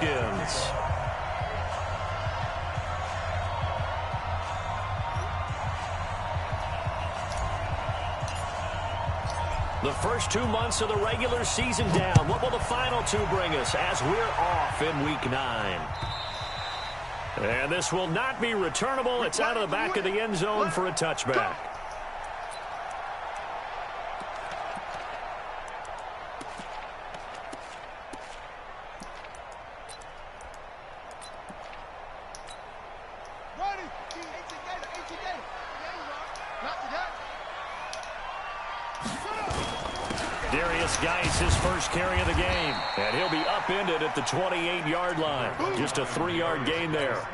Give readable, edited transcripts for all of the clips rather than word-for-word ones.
Redskins. The first 2 months of the regular season down. What will the final 2 bring us as we're off in Week 9? And this will not be returnable. It's out of the back of the end zone for a touchback. Darius Geis, his first carry of the game. And he'll be upended at the 28-yard line. Just a 3-yard gain there.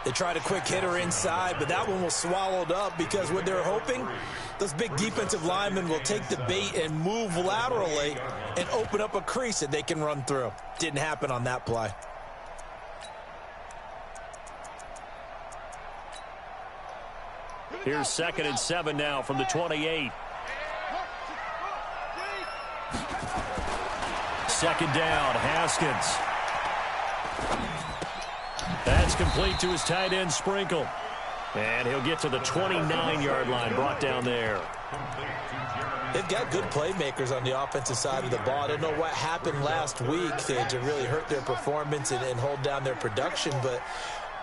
They tried a quick hitter inside, but that one was swallowed up because what they're hoping, those big defensive linemen will take the bait and move laterally and open up a crease that they can run through. Didn't happen on that play. Here's 2nd and 7 now from the 28. 2nd down, Haskins. That's complete to his tight end, Sprinkle. And he'll get to the 29-yard line, brought down there. They've got good playmakers on the offensive side of the ball. I don't know what happened last week to really hurt their performance and hold down their production, but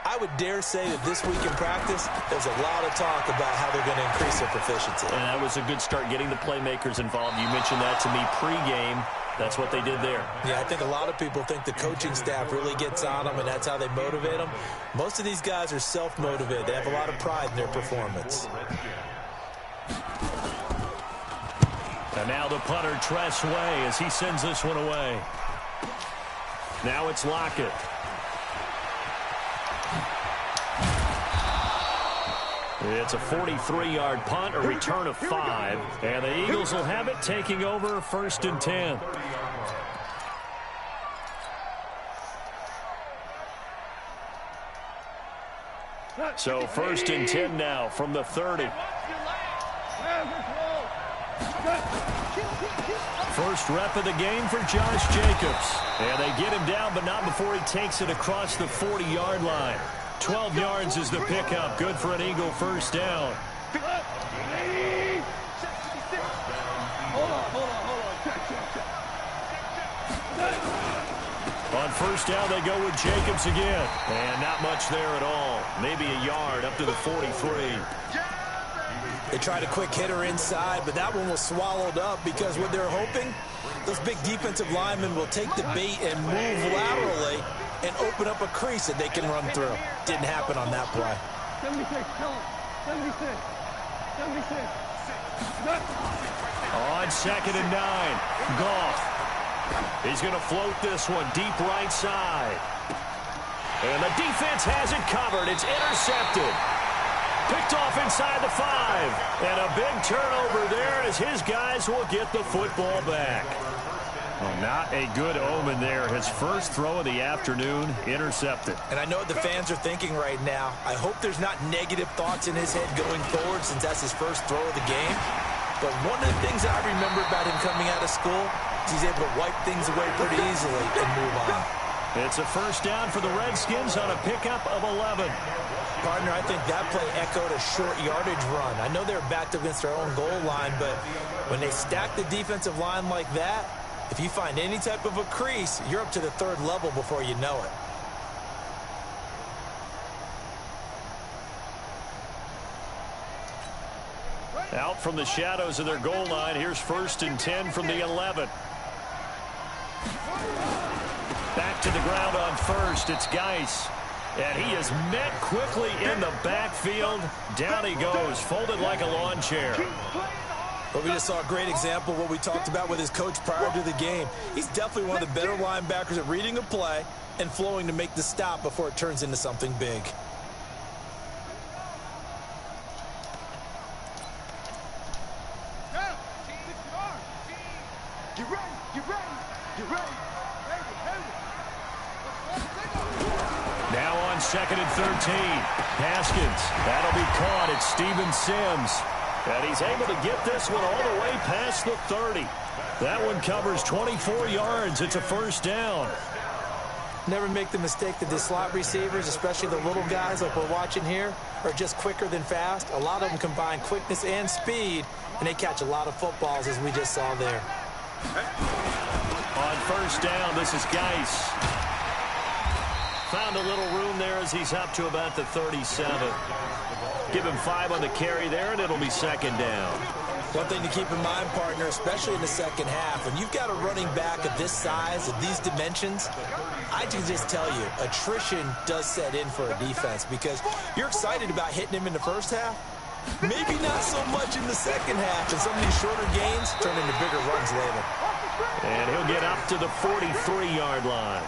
I would dare say that this week in practice, there's a lot of talk about how they're going to increase their proficiency. And that was a good start getting the playmakers involved. You mentioned that to me pregame. That's what they did there. Yeah, I think a lot of people think the coaching staff really gets on them, and that's how they motivate them. Most of these guys are self-motivated. They have a lot of pride in their performance. And now the punter, Tress Way, as he sends this one away. Now it's Lockett. It's a 43-yard punt, a return of 5. And the Eagles will have it, taking over 1st and 10. So 1st and 10 now from the 30. First rep of the game for Josh Jacobs. And they get him down, but not before he takes it across the 40-yard line. 12 yards is the pickup. Good for an Eagle first down. On first down, they go with Jacobs again. And not much there at all. Maybe a yard up to the 43. They tried a quick hitter inside, but that one was swallowed up because what they're hoping, those big defensive linemen will take the bait and move laterally and open up a crease that they can run through. Didn't happen on that play. 76, 76, 76. On 2nd and 9, Goff. He's going to float this one deep right side. And the defense has it covered. It's intercepted. Picked off inside the 5. And a big turnover there as his guys will get the football back. Well, not a good omen there. His first throw of the afternoon, intercepted. And I know what the fans are thinking right now. I hope there's not negative thoughts in his head going forward since that's his first throw of the game. But one of the things I remember about him coming out of school is he's able to wipe things away pretty easily and move on. It's a first down for the Redskins on a pickup of 11. Partner, I think that play echoed a short yardage run. I know they're backed against their own goal line, but when they stack the defensive line like that, if you find any type of a crease, you're up to the 3rd level before you know it. Out from the shadows of their goal line, here's 1st and 10 from the 11. Back to the ground on first, it's Geis. And he is met quickly in the backfield. Down he goes, folded like a lawn chair. But we just saw a great example of what we talked about with his coach prior to the game. He's definitely one of the better linebackers at reading a play and flowing to make the stop before it turns into something big. Now on 2nd and 13. Haskins. That'll be caught. It's Steven Sims. And he's able to get this one all the way past the 30. That one covers 24 yards. It's a first down. Never make the mistake that the slot receivers, especially the little guys like we're watching here, are just quicker than fast. A lot of them combine quickness and speed, and they catch a lot of footballs, as we just saw there. On first down, this is Geis. Found a little room there as he's up to about the 37. Give him 5 on the carry there, and it'll be second down. One thing to keep in mind, partner, especially in the second half, when you've got a running back of this size, of these dimensions, I can just tell you, attrition does set in for a defense because you're excited about hitting him in the first half. Maybe not so much in the second half, and some of these shorter gains turn into bigger runs later. And he'll get up to the 43-yard line.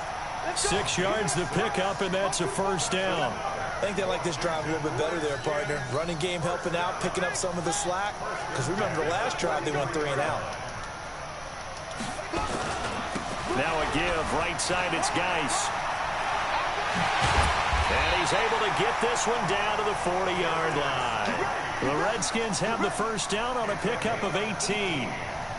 6 yards to pick up, and that's a first down. I think they like this drive a little bit better there, partner. Running game helping out, picking up some of the slack. Because remember, the last drive, they went 3 and out. Now a give. Right side, it's Geis. And he's able to get this one down to the 40-yard line. The Redskins have the first down on a pickup of 18.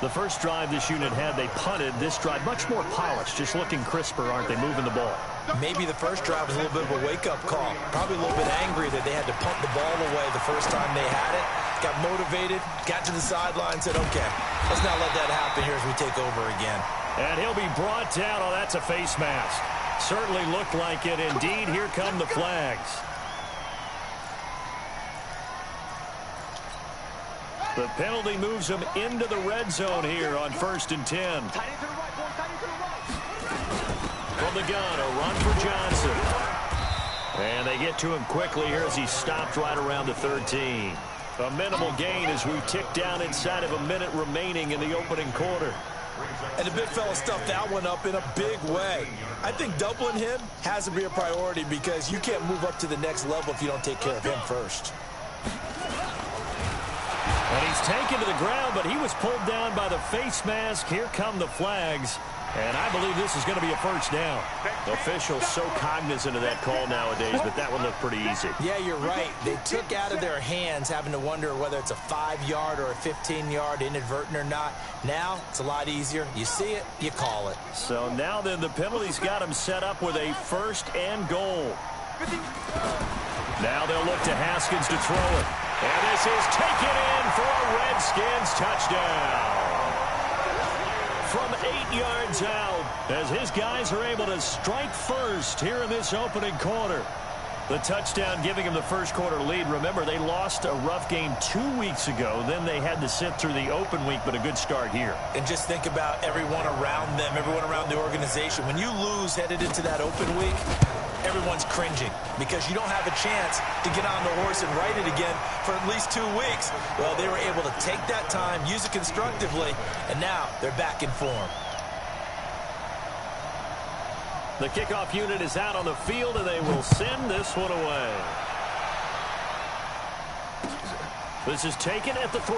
The first drive this unit had, they punted. This drive, much more polished, just looking crisper, aren't they, moving the ball? Maybe the first drive was a little bit of a wake-up call. Probably a little bit angry that they had to punt the ball away the first time they had it. Got motivated, got to the sideline, said, okay, let's not let that happen here as we take over again. And he'll be brought down. Oh, that's a face mask. Certainly looked like it. Indeed, here come the flags. The penalty moves them into the red zone here on 1st and 10. From the gun, a run for Johnson. And they get to him quickly here as he stopped right around the 13. A minimal gain as we tick down inside of a minute remaining in the opening quarter. And the big fella stuffed that one up in a big way. I think doubling him has to be a priority because you can't move up to the next level if you don't take care of him first. And he's taken to the ground, but he was pulled down by the face mask. Here come the flags. And I believe this is going to be a first down. Officials so cognizant of that call nowadays, but that one looked pretty easy. Yeah, you're right. They took out of their hands having to wonder whether it's a 5-yard or a 15-yard, inadvertent or not. Now, it's a lot easier. You see it, you call it. So now then, the penalty's got him set up with a 1st and goal. Now they'll look to Haskins to throw it. And this is taken in for a Redskins touchdown. From 8 yards out, as his guys are able to strike first here in this opening quarter. The touchdown giving him the first quarter lead. Remember, they lost a rough game 2 weeks ago. Then they had to sit through the open week, but a good start here. And just think about everyone around them, everyone around the organization. When you lose headed into that open week, everyone's cringing because you don't have a chance to get on the horse and ride it again for at least 2 weeks. Well, they were able to take that time, use it constructively, and now they're back in form. The kickoff unit is out on the field, and they will send this one away. This is taken at the 3.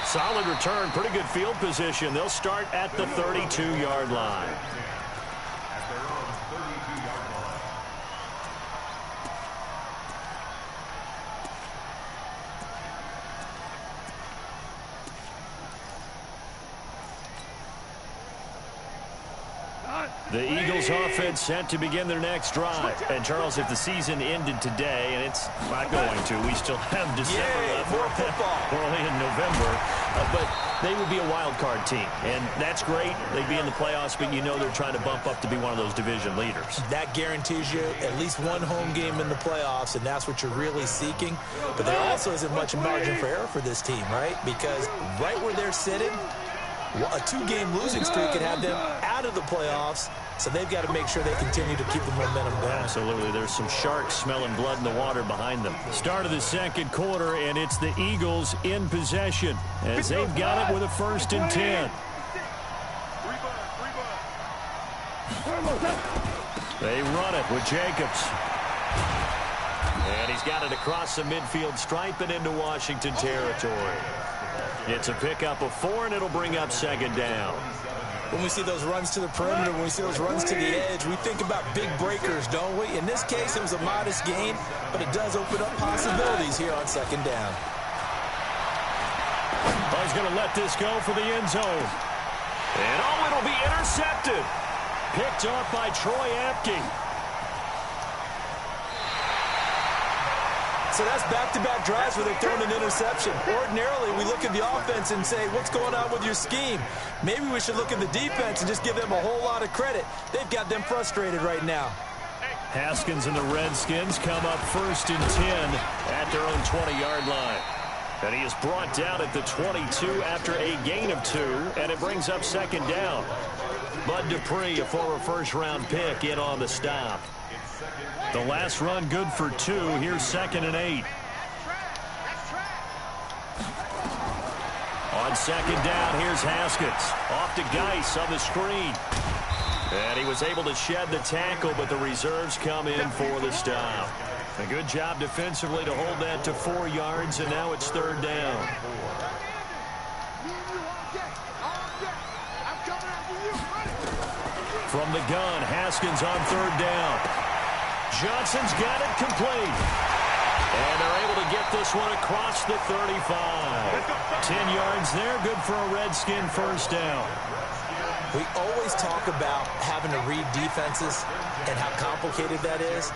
Solid return, pretty good field position. They'll start at the 32-yard line. The Eagles offense set to begin their next drive. And, Charles, if the season ended today, and it's not going to, we still have December left. More football. We're only in November. But they would be a wild card team. And that's great. They'd be in the playoffs, but you know they're trying to bump up to be one of those division leaders. That guarantees you at least one home game in the playoffs, and that's what you're really seeking. But there also isn't much margin for error for this team, right? Because right where they're sitting, a 2-game losing streak could have them out of the playoffs, so they've got to make sure they continue to keep the momentum going. Absolutely. There's some sharks smelling blood in the water behind them. Start of the second quarter, and it's the Eagles in possession as they've got it with a 1st and 10. They run it with Jacobs. And he's got it across the midfield stripe and into Washington territory. It's a pickup of 4, and it'll bring up 2nd down. When we see those runs to the perimeter, when we see those runs to the edge, we think about big breakers, don't we? In this case, it was a modest gain, but it does open up possibilities here on 2nd down. He's going to let this go for the end zone. And, oh, it'll be intercepted. Picked off by Troy Apke. So that's back-to-back drives where they've thrown an interception. Ordinarily, we look at the offense and say, what's going on with your scheme? Maybe we should look at the defense and just give them a whole lot of credit. They've got them frustrated right now. Haskins and the Redskins come up 1st and 10 at their own 20-yard line. And he is brought down at the 22 after a gain of 2, and it brings up 2nd down. Bud Dupree, a former first-round pick, in on the stop. The last run good for 2. Here's 2nd and 8. On 2nd down, here's Haskins. Off to Geis on the screen. And he was able to shed the tackle, but the reserves come in for the stop. A good job defensively to hold that to 4 yards, and now it's 3rd down. From the gun, Haskins on 3rd down. Johnson's got it complete. And they're able to get this one across the 35. 10 yards there, good for a Redskin first down. We always talk about having to read defenses and how complicated that is.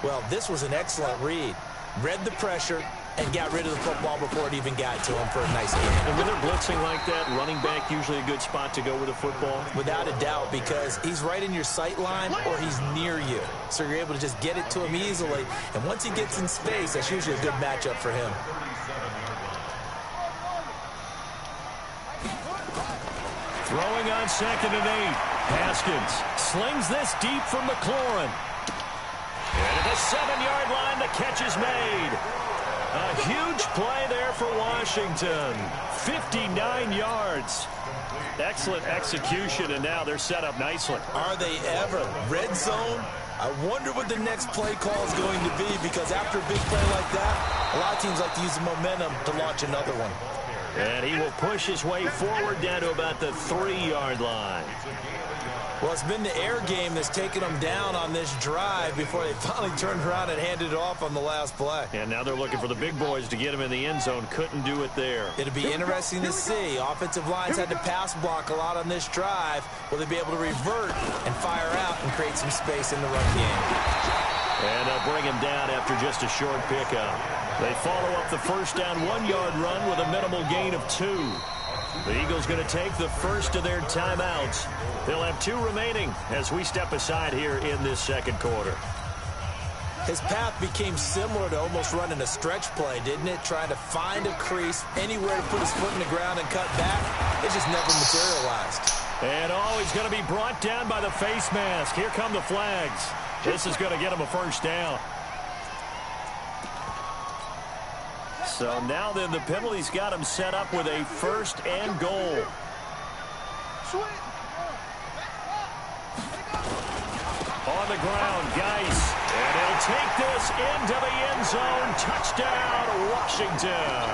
Well, this was an excellent read. Read the pressure and got rid of the football before it even got to him for a nice game. And when they're blitzing like that, running back usually a good spot to go with the football? Without a doubt, because he's right in your sight line or he's near you. So you're able to just get it to him easily. And once he gets in space, that's usually a good matchup for him. Throwing on 2nd and 8. Haskins slings this deep from McLaurin. And at the 7-yard line, the catch is made. A huge play there for Washington. 59 yards. Excellent execution, and now they're set up nicely. Are they ever? Red zone? I wonder what the next play call is going to be, because after a big play like that, a lot of teams like to use the momentum to launch another one. And he will push his way forward down to about the 3-yard line. Well, it's been the air game that's taken them down on this drive before they finally turned around and handed it off on the last play. And now they're looking for the big boys to get him in the end zone. Couldn't do it there. It'll be interesting to see. Offensive lines had to pass block a lot on this drive. Will they be able to revert and fire out and create some space in the run game? And they'll bring him down after just a short pickup. They follow up the first down 1-yard run with a minimal gain of 2. The Eagles going to take the first of their timeouts. They'll have 2 remaining as we step aside here in this second quarter. His path became similar to almost running a stretch play, didn't it? Trying to find a crease, anywhere to put his foot in the ground and cut back. It just never materialized. And he's going to be brought down by the face mask. Here come the flags. This is going to get him a first down. So now then, the penalty's got him set up with a 1st and goal. On the ground, Geis. And he'll take this into the end zone. Touchdown, Washington.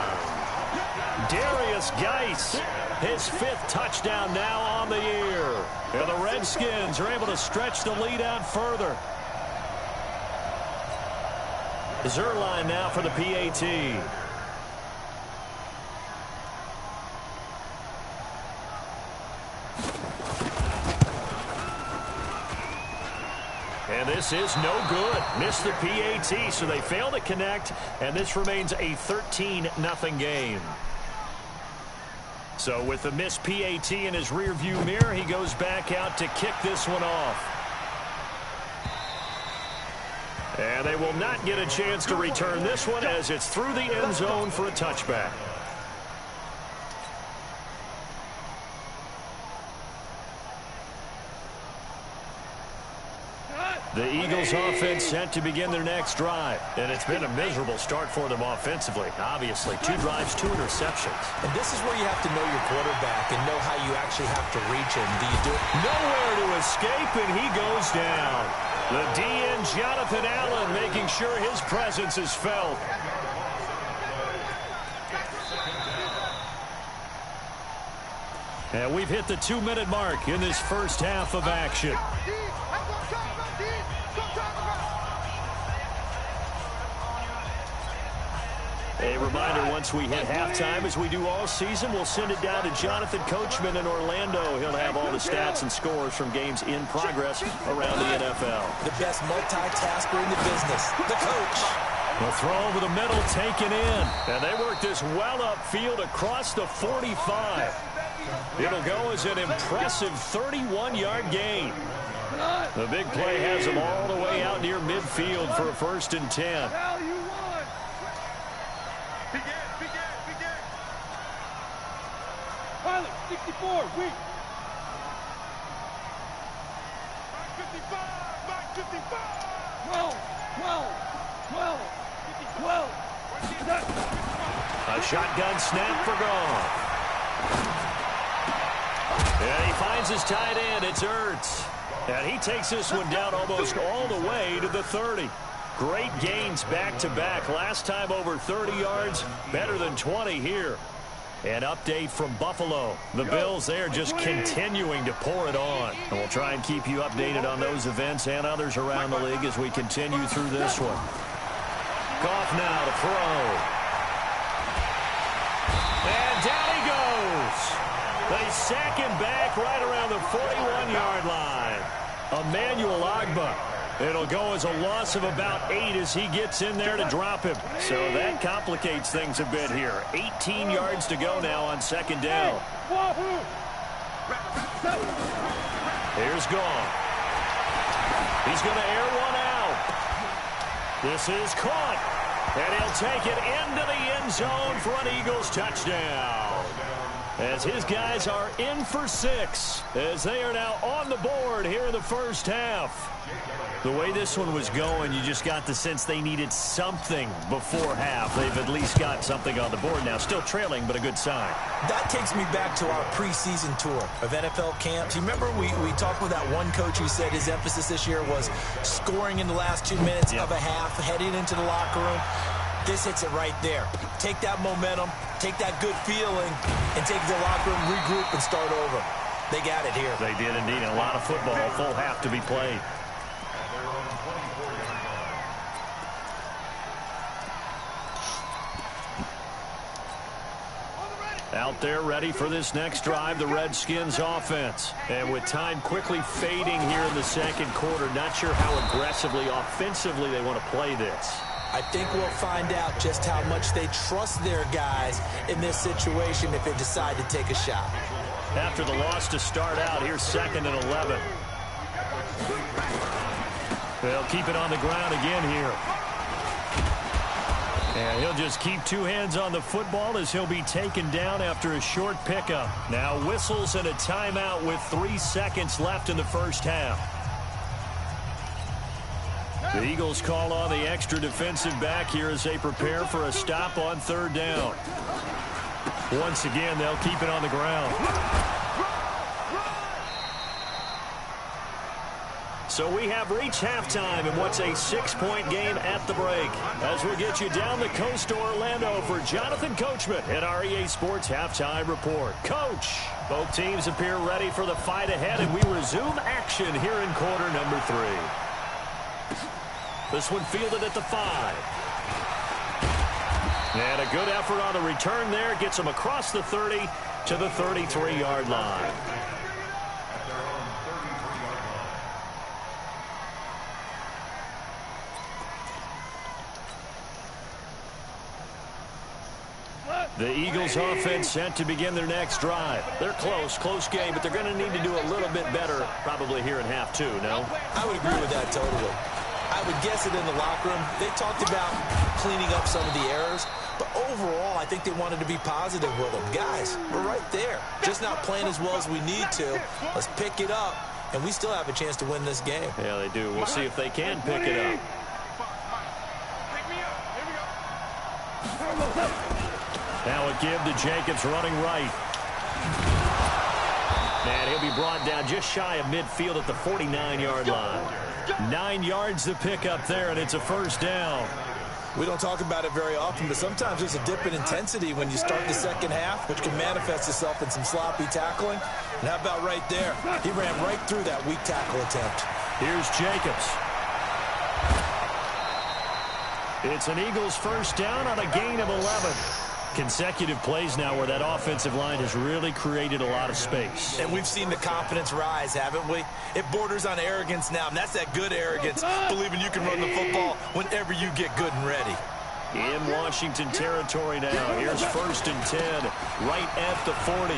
Darius Geis, his 5th touchdown now on the year. And the Redskins are able to stretch the lead out further. Zuerlein now for the PAT. And this is no good. Missed the PAT, so they fail to connect, and this remains a 13-0 game. So with the missed PAT in his rearview mirror, he goes back out to kick this one off. And they will not get a chance to return this one as it's through the end zone for a touchback. The Eagles offense set to begin their next drive. And it's been a miserable start for them offensively. Obviously, 2 drives, 2 interceptions. And this is where you have to know your quarterback and know how you actually have to reach him. Do you do it? Nowhere to escape, and he goes down. The DN, Jonathan Allen, making sure his presence is felt. And we've hit the 2-minute mark in this first half of action. A reminder, once we hit halftime, as we do all season, we'll send it down to Jonathan Coachman in Orlando. He'll have all the stats and scores from games in progress around the NFL. The best multitasker in the business, the coach. The throw over the middle taken in. And they work this well upfield across the 45. It'll go as an impressive 31-yard gain. The big play has them all the way out near midfield for a 1st and 10. Pilot, 64, weak. Back 55. 12. A shotgun snap for Goff. And he finds his tight end. It's Ertz. And he takes this one down almost all the way to the 30. Great gains back-to-back. Last time over 30 yards, better than 20 here. An update from Buffalo. The Bills, they're just continuing to pour it on. And we'll try and keep you updated on those events and others around the league as we continue through this one. Goff now to throw. And down he goes. They sack him back right around the 41-yard line. Emmanuel Ogbah. It'll go as a loss of about 8 as he gets in there to drop him. So that complicates things a bit here. 18 yards to go now on 2nd down. Here's Goff. He's going to air one out. This is caught. And he'll take it into the end zone for an Eagles touchdown. As his guys are in for 6, as they are now on the board here in the first half. The way this one was going, you just got the sense they needed something before half. They've at least got something on the board now. Still trailing, but a good sign. That takes me back to our preseason tour of NFL camps. You remember we talked with that one coach who said his emphasis this year was scoring in the last 2 minutes of a half, heading into the locker room. This hits it right there. Take that momentum, take that good feeling, and take the locker room, regroup, and start over. They got it here. They did indeed. A lot of football, full half to be played. Out there ready for this next drive, the Redskins offense. And with time quickly fading here in the second quarter, not sure how aggressively, offensively they want to play this. I think we'll find out just how much they trust their guys in this situation if they decide to take a shot. After the loss to start out, here's 2nd and 11. They'll keep it on the ground again here. And he'll just keep 2 hands on the football as he'll be taken down after a short pickup. Now whistles and a timeout with 3 seconds left in the first half. The Eagles call on the extra defensive back here as they prepare for a stop on 3rd down. Once again, they'll keep it on the ground. So we have reached halftime in what's a 6-point game at the break. As we get you down the coast to Orlando for Jonathan Coachman at our EA Sports Halftime Report. Coach, both teams appear ready for the fight ahead, and we resume action here in quarter number 3. This one fielded at the 5. And a good effort on the return there. Gets him across the 30 to the 33-yard line. The Eagles offense set to begin their next drive. They're close game, but they're going to need to do a little bit better probably here in half 2, no? I would agree with that totally. I would guess it in the locker room. They talked about cleaning up some of the errors, but overall, I think they wanted to be positive with them. Guys, we're right there. Just not playing as well as we need to. Let's pick it up, and we still have a chance to win this game. Yeah, they do. We'll see if they can pick it up. Now a give to Jacobs running right. And he'll be brought down just shy of midfield at the 49-yard line. 9 yards to pick up there, and it's a first down. We don't talk about it very often, but sometimes there's a dip in intensity when you start the second half, which can manifest itself in some sloppy tackling. And how about right there? He ran right through that weak tackle attempt. Here's Jacobs. It's an Eagles first down on a gain of 11. Consecutive plays now where that offensive line has really created a lot of space. And we've seen the confidence rise, haven't we? It borders on arrogance now, and that's that good arrogance, believing you can run the football whenever you get good and ready. In Washington territory now. Here's 1st and 10, right at the 40.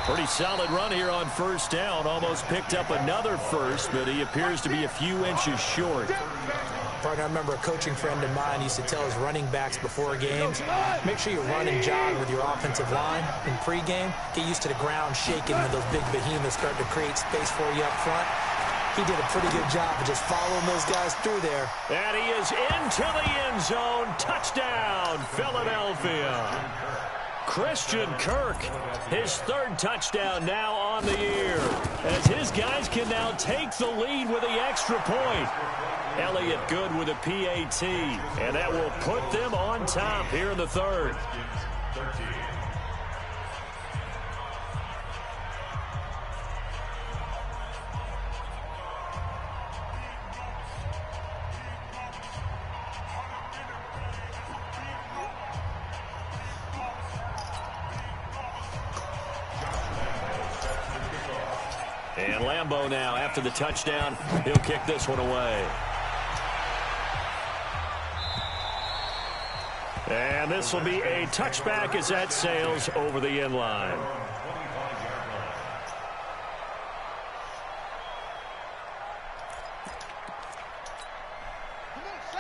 Pretty solid run here on 1st down. Almost picked up another first, but he appears to be a few inches short. Partner, I remember a coaching friend of mine used to tell his running backs before games, make sure you run and jog with your offensive line in pregame. Get used to the ground shaking when those big behemoths start to create space for you up front. He did a pretty good job of just following those guys through there. And he is into the end zone. Touchdown, Philadelphia. Christian Kirk, his 3rd touchdown now on the year, as his guys can now take the lead with the extra point. Elliott good with a PAT, and that will put them on top here in the 3rd. And Lambeau now, after the touchdown, he'll kick this one away. And this will be a touchback as that sails over the end line.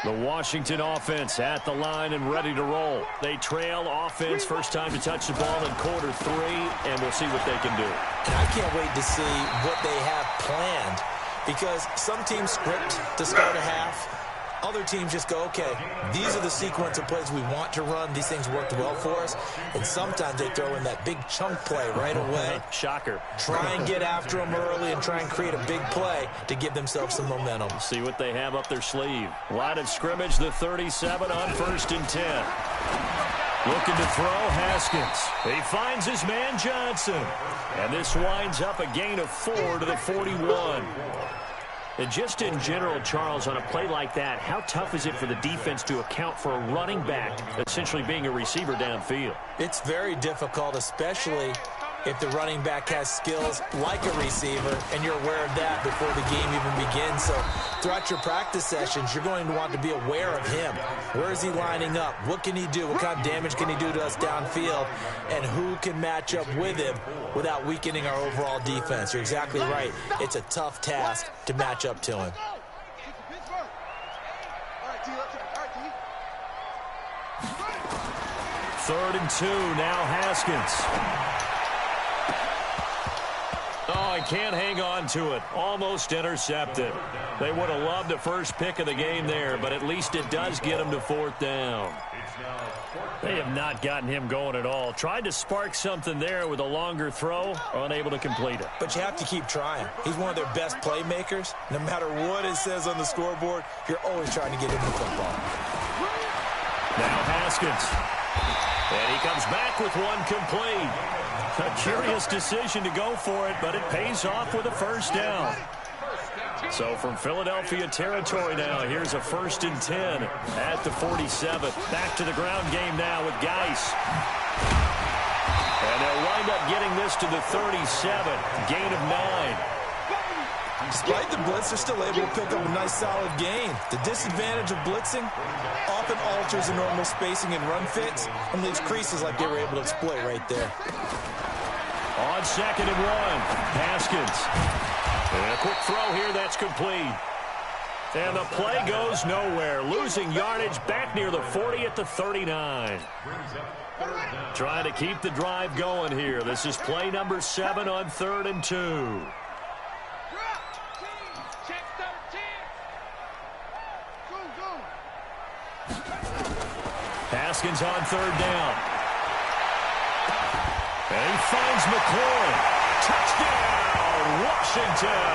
The Washington offense at the line and ready to roll. They trail offense, first time to touch the ball in quarter 3, and we'll see what they can do. And I can't wait to see what they have planned, because some teams script to start a half. Other teams just go, okay, these are the sequence of plays we want to run. These things worked well for us. And sometimes they throw in that big chunk play right away. Shocker. Try and get after them early and try and create a big play to give themselves some momentum. See what they have up their sleeve. Line of scrimmage, the 37 on 1st and 10. Looking to throw, Haskins. He finds his man Johnson. And this winds up a gain of 4 to the 41. And just in general, Charles, on a play like that, how tough is it for the defense to account for a running back essentially being a receiver downfield? It's very difficult, especially if the running back has skills like a receiver, and you're aware of that before the game even begins. So throughout your practice sessions, you're going to want to be aware of him. Where is he lining up? What can he do? What kind of damage can he do to us downfield? And who can match up with him without weakening our overall defense? You're exactly right. It's a tough task to match up to him. 3rd and 2, now Haskins. Oh, he can't hang on to it. Almost intercepted. They would have loved the first pick of the game there, but at least it does get them to 4th down. They have not gotten him going at all. Tried to spark something there with a longer throw, unable to complete it. But you have to keep trying. He's one of their best playmakers. No matter what it says on the scoreboard, you're always trying to get him the football. Now Haskins. And he comes back with one complete. A curious decision to go for it, but it pays off with a 1st down. So from Philadelphia territory now, here's a 1st and 10 at the 47. Back to the ground game now with Geis. And they'll wind up getting this to the 37, gain of 9. Despite the blitz, they're still able to pick up a nice solid gain. The disadvantage of blitzing often alters the normal spacing and run fits and leaves creases like they were able to exploit right there. On 2nd and 1, Haskins. And a quick throw here, that's complete. And the play goes nowhere. Losing yardage back near the 40 at the 39. Trying to keep the drive going here. This is play number 7 on 3rd and 2. Haskins on 3rd down. And he finds McLaurin. Touchdown, Washington.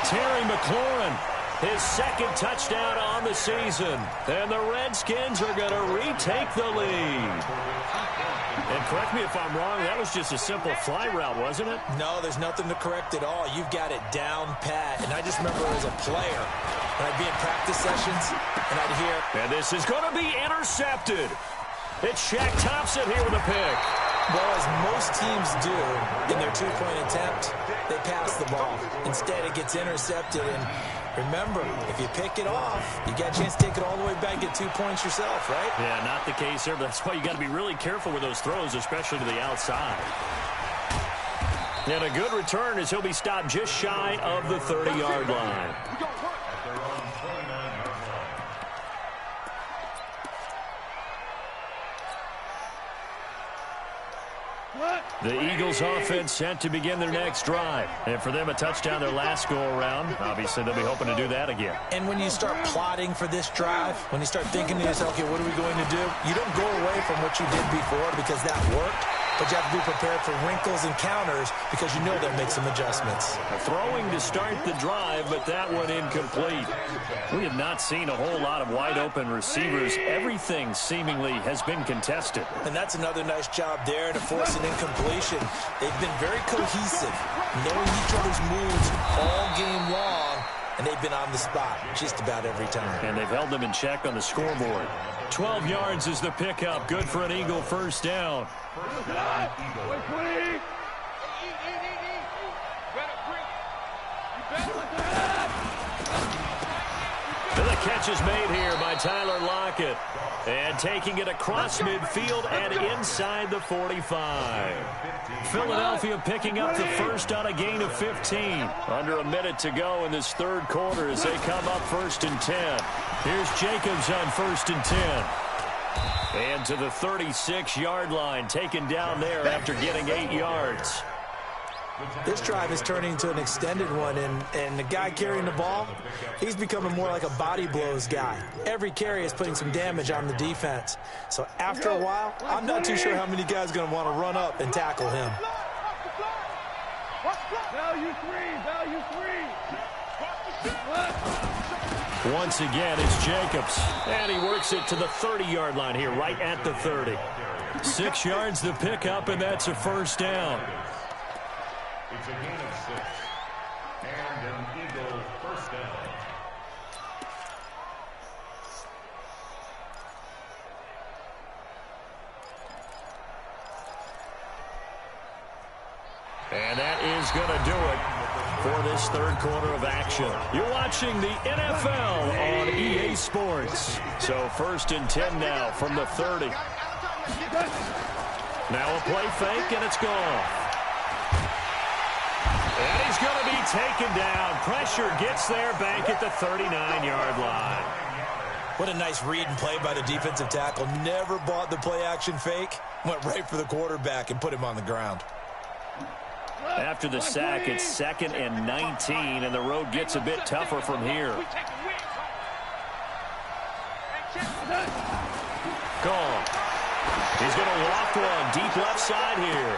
Terry McLaurin his second touchdown on the season. And the Redskins are going to retake the lead. And correct me if I'm wrong, that was just a simple fly route, wasn't it? No, there's nothing to correct at all. You've got it down pat. And I just remember as a player, when I'd be in practice sessions, and I'd hear... And this is going to be intercepted. It's Shaq Thompson here with a pick. Well, as most teams do in their two-point attempt, they pass the ball. Instead, it gets intercepted. And remember, if you pick it off, you got a chance to take it all the way back, get 2 points yourself, right? Yeah, not the case here. But that's why you got to be really careful with those throws, especially to the outside. And a good return as he'll be stopped just shy of the 30-yard line. The Eagles offense set to begin their next drive. And for them, a touchdown their last go-around. Obviously, they'll be hoping to do that again. And when you start plotting for this drive, when you start thinking to yourself, okay, what are we going to do? You don't go away from what you did before because that worked. But you have to be prepared for wrinkles and counters because you know they'll make some adjustments. Throwing to start the drive, but that one incomplete. We have not seen a whole lot of wide-open receivers. Everything seemingly has been contested. And that's another nice job there to force an incompletion. They've been very cohesive, knowing each other's moves all game long, and they've been on the spot just about every time. And they've held them in check on the scoreboard. 12 yards is the pickup. Good for an Eagle first down. And the catch is made here by Tyler Lockett. And taking it across midfield and inside the 45. Philadelphia picking up the first on a gain of 15. Under a minute to go in this third quarter as they come up 1st and 10. Here's Jacobs on 1st and 10. And to the 36-yard line, taken down there after getting 8 yards. This drive is turning into an extended one, and the guy carrying the ball, he's becoming more like a body blows guy. Every carry is putting some damage on the defense. So after a while, I'm not too sure how many guys are going to want to run up and tackle him. Value three. Once again, it's Jacobs. And he works it to the 30-yard line here, right at the 30. 6 yards the pickup, and that's a first down. It's a gain of 6 and an Eagle first down. And that is going to do it for this third quarter of action. You're watching the NFL on EA Sports. So 1st and 10 now from the 30. Now a play fake, and it's gone. And he's going to be taken down. Pressure gets there back at the 39-yard line. What a nice read and play by the defensive tackle. Never bought the play-action fake. Went right for the quarterback and put him on the ground. After the sack, it's 2nd and 19, and the road gets a bit tougher from here. Gone. He's going to walk one deep left side here.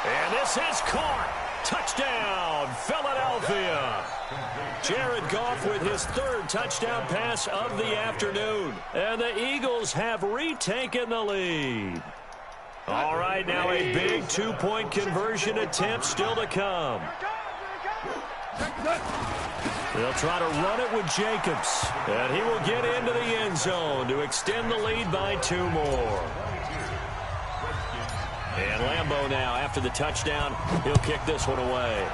And this is caught. Touchdown, Philadelphia. Jared Goff with his 3rd touchdown pass of the afternoon. And the Eagles have retaken the lead. All right, now a big 2-point conversion attempt still to come. They'll try to run it with Jacobs. And he will get into the end zone to extend the lead by 2 more. And Lambeau now, after the touchdown, he'll kick this one away.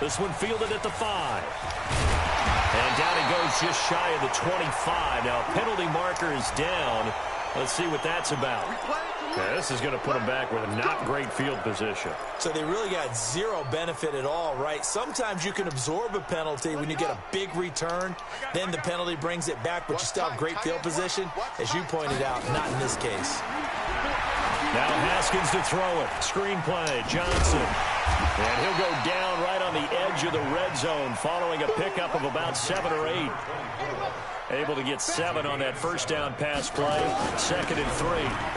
This one fielded at the 5. And down he goes just shy of the 25. Now, penalty marker is down. Let's see what that's about. Yeah, this is going to put him back with a not great field position. So they really got zero benefit at all, right? Sometimes you can absorb a penalty when you get a big return. Then the penalty brings it back, but you still have great field position. As you pointed out, not in this case. Now Haskins to throw it. Screen play, Johnson. And he'll go down right on the edge of the red zone following a pickup of about 7 or 8. Able to get 7 on that first down pass play. 2nd and 3.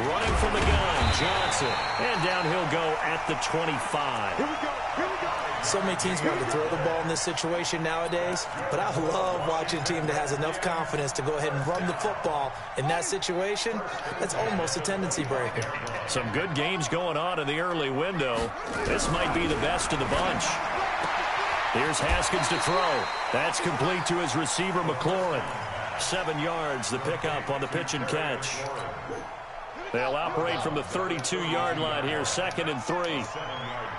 Running from the gun, Johnson. And down he'll go at the 25. Here we go. Here we go. So many teams want to throw the ball in this situation nowadays, but I love watching a team that has enough confidence to go ahead and run the football. In that situation, that's almost a tendency breaker. Some good games going on in the early window. This might be the best of the bunch. Here's Haskins to throw. That's complete to his receiver, McLaurin. 7 yards, the pickup on the pitch and catch. They'll operate from the 32-yard line here, 2nd and 3. 7-yard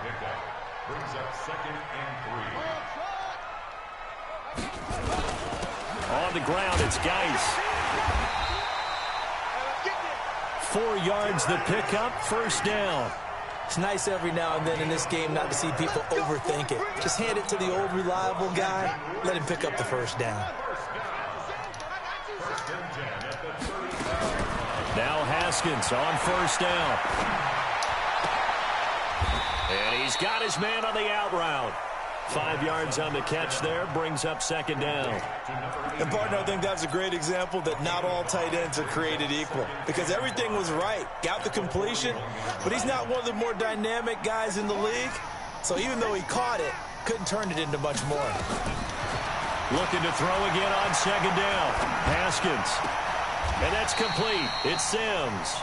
pickup. Brings up 2nd and 3. On the ground, it's Geis. 4 yards, the pickup, first down. It's nice every now and then in this game not to see people overthink it. Just hand it to the old reliable guy. Let him pick up the first down. Now Haskins on first down. And he's got his man on the out route. 5 yards on the catch there, brings up 2nd down. And, partner, I think that's a great example that not all tight ends are created equal because everything was right. Got the completion, but he's not one of the more dynamic guys in the league. So even though he caught it, couldn't turn it into much more. Looking to throw again on 2nd down. Haskins. And that's complete. It's Sims.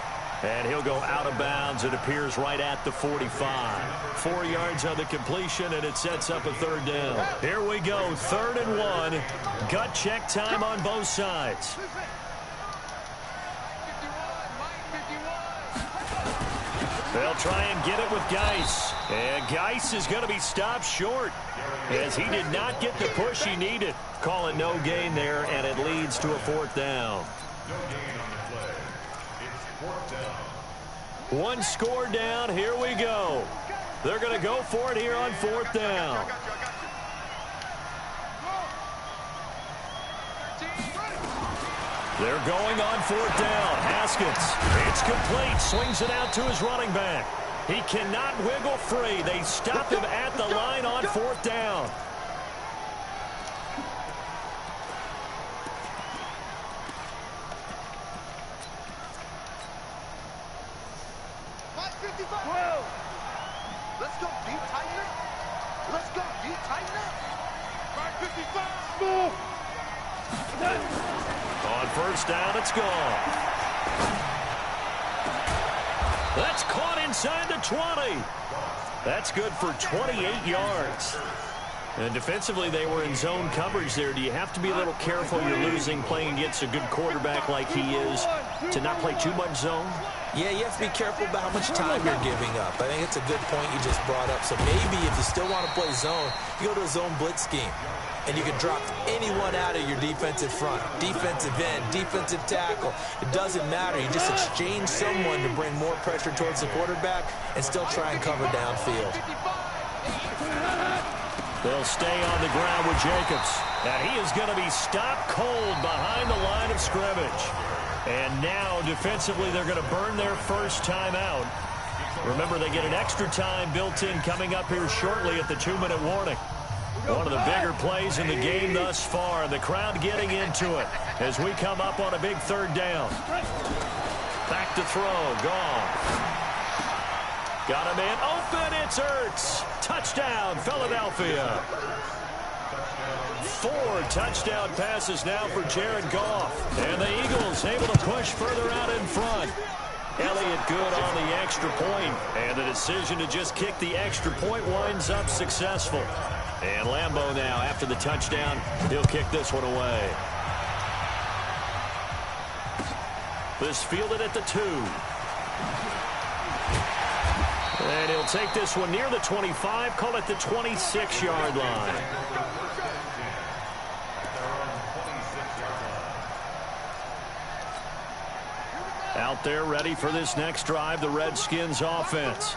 And he'll go out of bounds. It appears right at the 45. 4 yards on the completion, and it sets up a 3rd down. Here we go, 3rd and 1. Gut check time on both sides. They'll try and get it with Geis. And Geis is going to be stopped short as he did not get the push he needed. Call it no gain there, and it leads to a 4th down. No gain on the play. It's 4th down. 1 score down. Here we go. They're going to go for it here on 4th down. They're going on 4th down. Haskins. It's complete. Swings it out to his running back. He cannot wiggle free. They stop him at the line on 4th down. Let's go, deep tighter. Let's go, deep tighter. 555. On first down, it's gone. That's caught inside the 20. That's good for 28 yards. And defensively, they were in zone coverage there. Do you have to be a little careful? You're losing, playing against a good quarterback like he is, to not play too much zone? Yeah, you have to be careful about how much time you're giving up. I think it's a good point you just brought up. So maybe if you still want to play zone, you go to a zone blitz scheme. And you can drop anyone out of your defensive front, defensive end, defensive tackle. It doesn't matter. You just exchange someone to bring more pressure towards the quarterback and still try and cover downfield. They'll stay on the ground with Jacobs. And he is going to be stopped cold behind the line of scrimmage. And now, defensively, they're going to burn their first timeout. Remember, they get an extra time built in coming up here shortly at the 2-minute warning. One of the bigger plays in the game thus far. And the crowd getting into it as we come up on a big 3rd down. Back to throw. Gone. Got a man open. It's Ertz. Touchdown, Philadelphia. 4 touchdown passes now for Jared Goff. And the Eagles able to push further out in front. Elliott good on the extra point. And the decision to just kick the extra point winds up successful. And Lambeau now, after the touchdown, he'll kick this one away. This fielded at the 2. And he'll take this one near the 25, call it the 26-yard line. Out there ready for this next drive, the Redskins offense.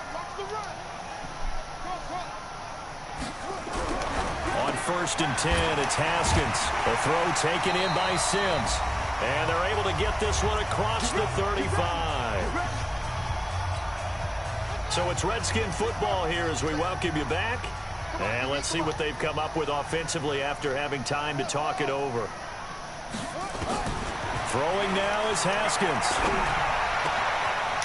On 1st and 10, it's Haskins. The throw taken in by Sims. And they're able to get this one across the 35. So it's Redskin football here as we welcome you back. And let's see what they've come up with offensively after having time to talk it over. Throwing now is Haskins.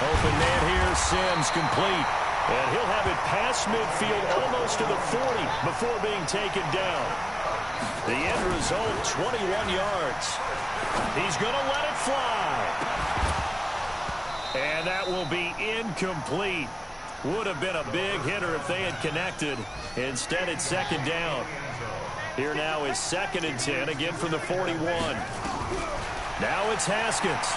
Open man here, Sims complete. And he'll have it past midfield almost to the 40 before being taken down. The end result, 21 yards. He's going to let it fly. And that will be incomplete. Would have been a big hitter if they had connected. Instead, it's second down. Here now is 2nd and 10, again from the 41. Now it's Haskins.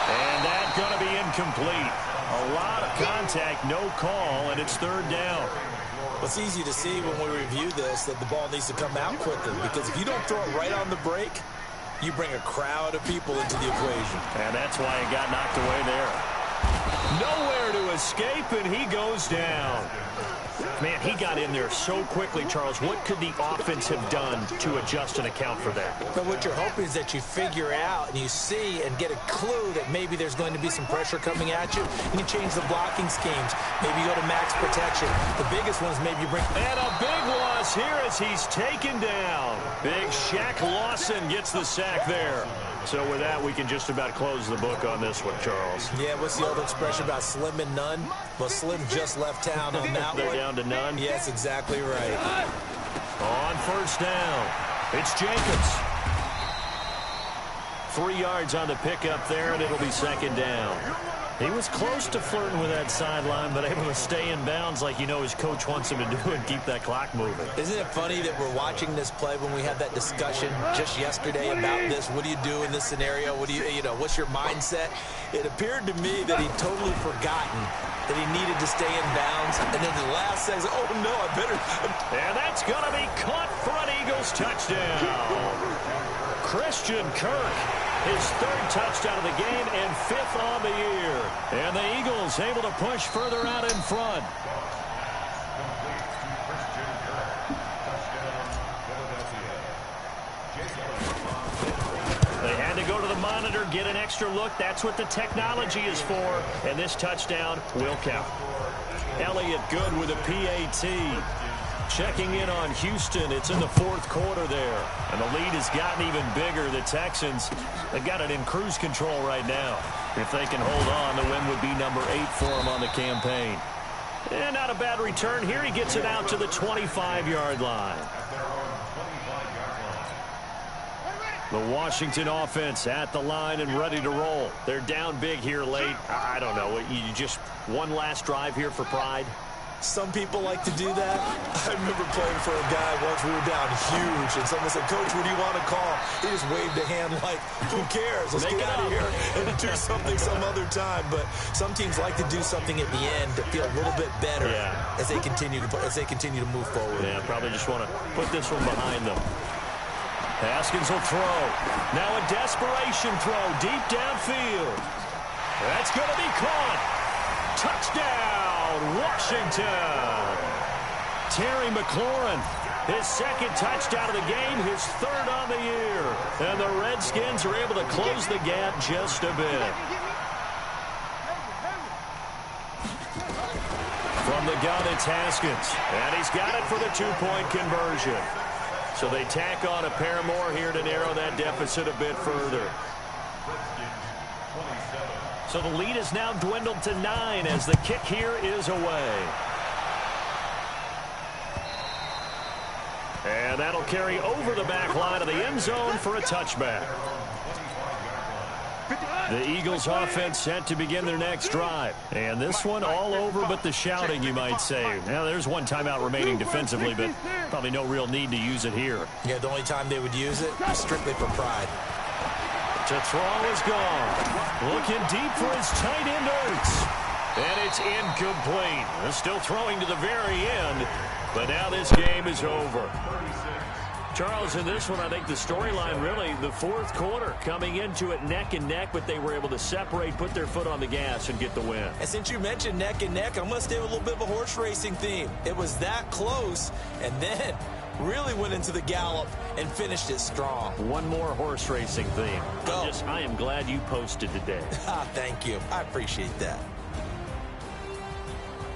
And that's going to be incomplete. A lot of contact, no call, and it's 3rd down. It's easy to see when we review this that the ball needs to come out quicker, because if you don't throw it right on the break, you bring a crowd of people into the equation. And that's why he got knocked away there. Nowhere to escape, and he goes down. Man, he got in there so quickly, Charles. What could the offense have done to adjust and account for that? But what you're hoping is that you figure out and you see and get a clue that maybe there's going to be some pressure coming at you. You can change the blocking schemes. Maybe you go to max protection. The biggest one is maybe you bring... And a big loss here as he's taken down. Big Shaq Lawson gets the sack there. So with that, we can just about close the book on this one, Charles. Yeah, what's the old expression about slim and none? Well, Slim just left town on that They're one. down to none? Yes, exactly right. On 1st down, it's Jacobs. 3 yards on the pickup there, and it'll be 2nd down. He was close to flirting with that sideline, but able to stay in bounds like you know his coach wants him to do and keep that clock moving. Isn't it funny that we're watching this play when we had that discussion just yesterday about this? What do you do in this scenario? What do you know, what's your mindset? It appeared to me that he'd totally forgotten that he needed to stay in bounds. And then the last second, oh, no, I better. And that's going to be caught for an Eagles touchdown. Christian Kirk, his 3rd touchdown of the game and 5th on the year. And the Eagles able to push further out in front. They had to go to the monitor, get an extra look. That's what the technology is for. And this touchdown will count. Elliott Good with a PAT. Checking in on Houston. It's in the 4th quarter there. And the lead has gotten even bigger. The Texans, they've got it in cruise control right now. If they can hold on, the win would be number 8 for them on the campaign. And not a bad return here. He gets it out to the 25-yard line. The Washington offense at the line and ready to roll. They're down big here late. I don't know. You just one last drive here for pride? Some people like to do that. I remember playing for a guy once. We were down huge, and someone said, "Coach, what do you want to call?" He just waved a hand like, "Who cares? Let's get out of here and do something some other time." But some teams like to do something at the end to feel a little bit better as they continue to move forward. Yeah, probably just want to put this one behind them. Haskins will throw. Now a desperation throw deep downfield. That's going to be caught. Touchdown, Washington. Terry McLaurin, his 2nd touchdown of the game, his 3rd on the year. And the Redskins are able to close the gap just a bit. From the gun, it's Haskins. And he's got it for the 2-point conversion. So they tack on a pair more here to narrow that deficit a bit further. So the lead is now dwindled to 9 as the kick here is away. And that'll carry over the back line of the end zone for a touchback. The Eagles offense set to begin their next drive. And this one all over but the shouting, you might say. Now, there's one timeout remaining defensively, but probably no real need to use it here. Yeah, the only time they would use it is strictly for pride. To throw is gone. Looking deep for his tight end, Ertz. And it's incomplete. They're still throwing to the very end, but now this game is over. Charles, in this one, I think the storyline really, the 4th quarter, coming into it neck and neck, but they were able to separate, put their foot on the gas, and get the win. And since you mentioned neck and neck, I'm going to stay with a little bit of a horse racing theme. It was that close, and then really went into the gallop and finished it strong. One more horse racing theme. Go. I am glad you posted today. Thank you. I appreciate that.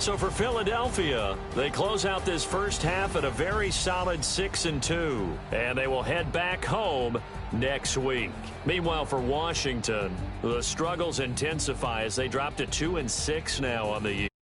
So for Philadelphia, they close out this first half at a very solid 6-2, and they will head back home next week. Meanwhile, for Washington, the struggles intensify as they drop to 2-6 now on the year.